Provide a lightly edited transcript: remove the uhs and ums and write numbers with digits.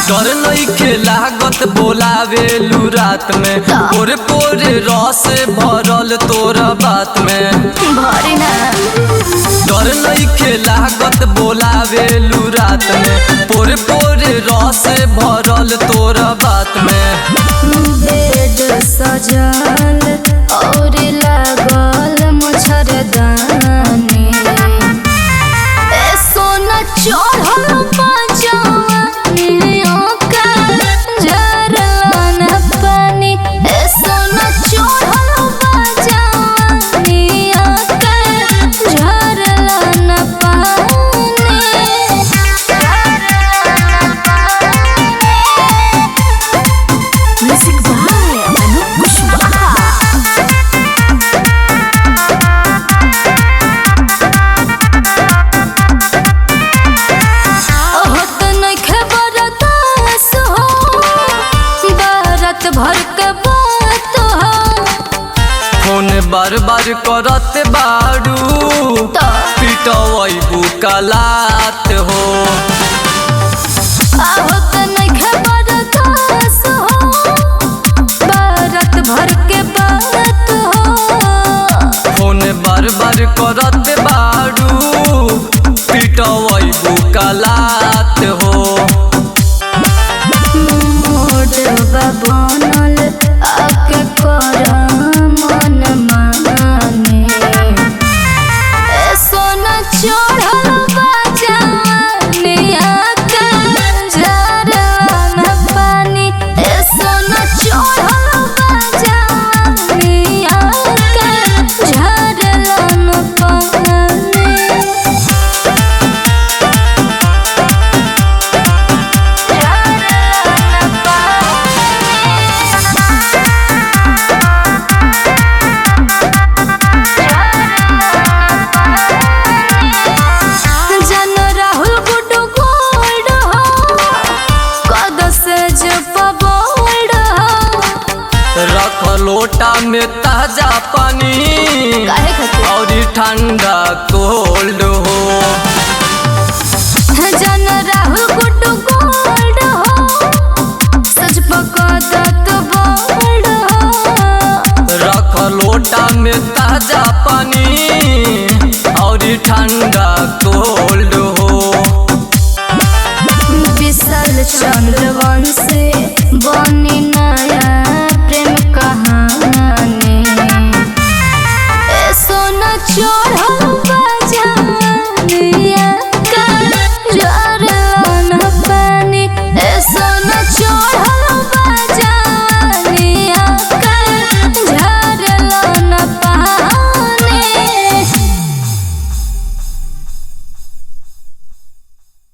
डर नइखे लागत बोलावेलू रात में पोरे पोरे रस भरल तोरा बात में डर नइखे लागत बोलावेलू रात में पोरे पोरे रस भरल तोरा बात में बेड सजल और लागल मच्छरदानी सोना चढ़ल भर के बात फोन बार बार करत बाड़ू पिटवैबू कलात हो भर के बात हो फोन बार बार करत बाड़ू पिटवैबू कलात हो बनल आके कर मन माने सोना चढ़ल बाजाने आके झरन पानी सोना चढ़ल बाजाने आके झरन पानी रख लोटा में ताजा पानी और ठंडा कोल्ड हो जन राहुल गुड्डू गोल्ड हो सच पकड़त बोल्ड हो रख लोटा में ताजा पानी और ठंडा कोल्ड हो विशाल चंद्रवंशी बनी नया प्रेम कहानी सोना चढ़ल